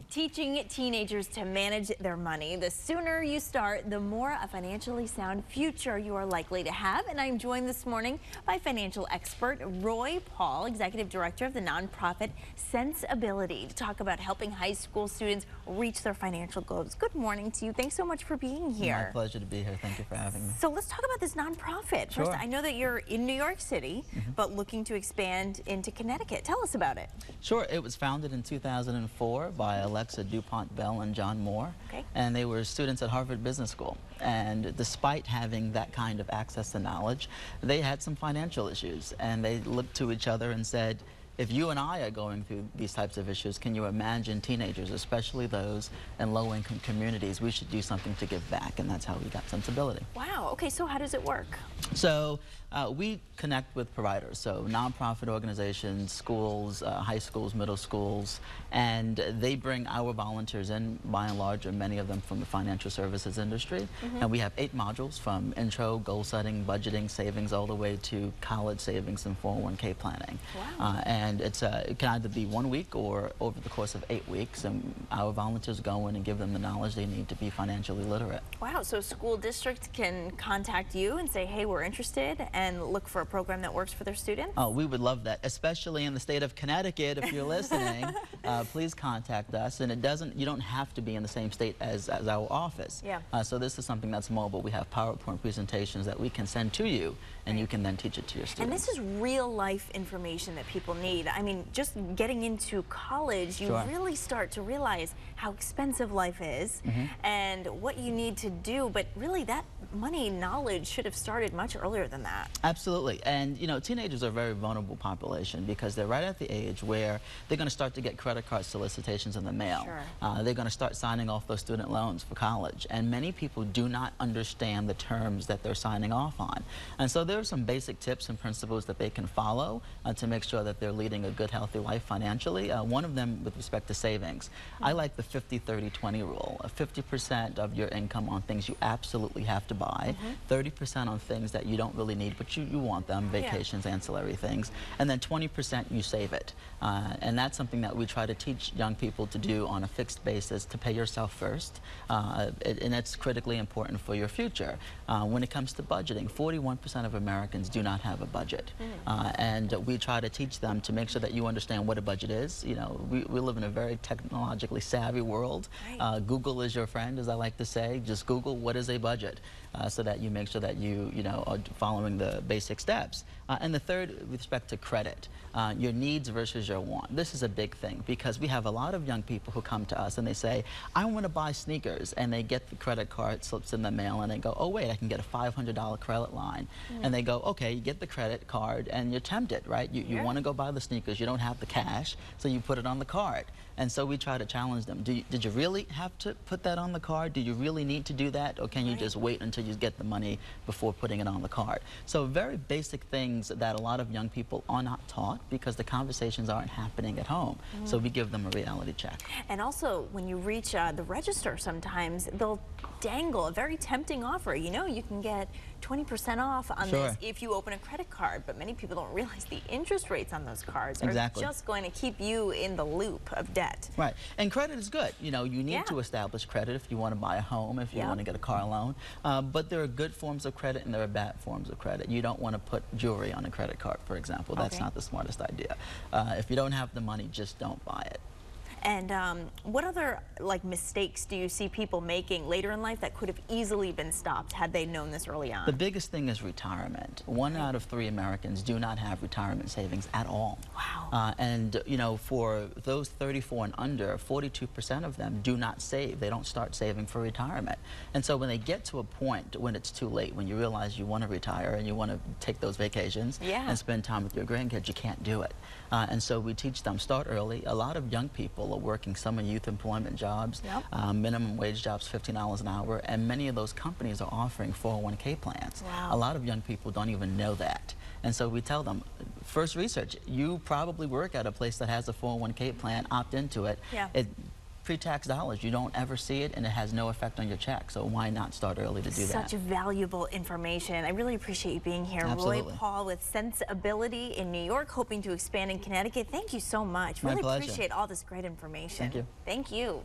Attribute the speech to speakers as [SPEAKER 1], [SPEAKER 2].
[SPEAKER 1] Teaching teenagers to manage their money. The sooner you start, the more a financially sound future you are likely to have. And I'm joined this morning by financial expert Roy Paul, Executive Director of the nonprofit Sensibility, to talk about helping high school students reach their financial goals. Good morning to you. Thanks so much for being here.
[SPEAKER 2] My pleasure to be here. Thank you for having me.
[SPEAKER 1] So let's talk about this nonprofit.
[SPEAKER 2] Sure.
[SPEAKER 1] First, I know that you're in New York City, but looking to expand into Connecticut. Tell us about it.
[SPEAKER 2] Sure. It was founded in 2004 by Alexa DuPont Bell and John Moore.
[SPEAKER 1] Okay.
[SPEAKER 2] And they were students at Harvard Business School. And despite having that kind of access to knowledge, they had some financial issues. And they looked to each other and said, if you and I are going through these types of issues, can you imagine teenagers, especially those in low-income communities? We should do something to give back, and that's how we got Sensibility.
[SPEAKER 1] Wow. Okay, so how does it work?
[SPEAKER 2] So we connect with providers, so nonprofit organizations, schools, high schools, middle schools, and they bring our volunteers in, by and large, and many of them from the financial services industry. And we have 8 modules from intro, goal setting, budgeting, savings, all the way to college savings and 401k planning.
[SPEAKER 1] Wow.
[SPEAKER 2] And it can either be 1 week or over the course of 8 weeks, and our volunteers go in and give them the knowledge they need to be financially literate.
[SPEAKER 1] Wow, so school districts can contact you and say, hey, we're interested, and look for a program that works for their students?
[SPEAKER 2] Oh, we would love that, especially in the state of Connecticut. If you're listening, please contact us. And you don't have to be in the same state as our office.
[SPEAKER 1] Yeah.
[SPEAKER 2] So this is something that's mobile. We have PowerPoint presentations that we can send to you, and you can then teach it to your students.
[SPEAKER 1] And this is real life information that people need. I mean, just getting into college, you really start to realize how expensive life is and what you need to do. But really, that money knowledge should have started much earlier than that.
[SPEAKER 2] Absolutely. And, you know, teenagers are a very vulnerable population because they're right at the age where they're going to start to get credit card solicitations in the mail.
[SPEAKER 1] Sure.
[SPEAKER 2] They're going to start signing off those student loans for college. And many people do not understand the terms that they're signing off on. And so there are some basic tips and principles that they can follow to make sure that they're leading a good, healthy life financially. One of them with respect to savings. I like the 50-30-20 rule. 50% of your income on things you absolutely have to buy, 30% on things that you don't really need, but you want them, vacations, ancillary things, and then 20% you save it. And that's something that we try to teach young people to do on a fixed basis, to pay yourself first, and that's critically important for your future. When it comes to budgeting, 41% of Americans do not have a budget. And we try to teach them to make sure that you understand what a budget is. You know, we live in a very technologically savvy world. Google is your friend, as I like to say. Just Google what is a budget, so that you make sure that you know, are following the basic steps. And the third, with respect to credit, your needs versus your want. This is a big thing because we have a lot of young people who come to us and they say, I want to buy sneakers, and they get the credit card slips in the mail and they go, oh wait, I can get a $500 credit line. And they go, okay, you get the credit card and you're tempted, right? You want to go buy the sneakers, you don't have the cash, so you put it on the card. And so we try to challenge them. Did you really have to put that on the card? Do you really need to do that? Or can you just wait until you get the money before putting it on the card? So very basic things that a lot of young people are not taught because the conversations aren't happening at home. So we give them a reality check.
[SPEAKER 1] And also, when you reach the register, sometimes they'll dangle a very tempting offer. You know, you can get 20% off on this if you open a credit card, but many people don't realize the interest rates on those cards are just going to keep you in the loop of debt.
[SPEAKER 2] Right, and credit is good. You know, you need to establish credit if you want to buy a home, if you want to get a car loan, but there are good forms of credit and there are bad forms of credit. You don't want to put jewelry on a credit card, for example. That's not the smartest idea. If you don't have the money, just don't buy it.
[SPEAKER 1] And what other mistakes do you see people making later in life that could have easily been stopped had they known this early on?
[SPEAKER 2] The biggest thing is retirement. 1 out of 3 Americans do not have retirement savings at all.
[SPEAKER 1] Wow.
[SPEAKER 2] And you know, for those 34 and under, 42% of them do not save. They don't start saving for retirement. And so when they get to a point when it's too late, when you realize you want to retire and you want to take those vacations and spend time with your grandkids, you can't do it. And so we teach them, start early. A lot of young people are working summer youth employment jobs, minimum wage jobs, $15 an hour, and many of those companies are offering 401k plans.
[SPEAKER 1] Wow.
[SPEAKER 2] A lot of young people don't even know that. And so we tell them, first research, you probably work at a place that has a 401k plan, opt into it. pre-tax dollars. You don't ever see it, and it has no effect on your check. So why not start early to do that?
[SPEAKER 1] Such valuable information. I really appreciate you being here.
[SPEAKER 2] Absolutely.
[SPEAKER 1] Roy Paul with Sensibility in New York, hoping to expand in Connecticut. Thank you so much.
[SPEAKER 2] My
[SPEAKER 1] Really
[SPEAKER 2] pleasure.
[SPEAKER 1] appreciate all this great information.
[SPEAKER 2] Thank you.
[SPEAKER 1] Thank you.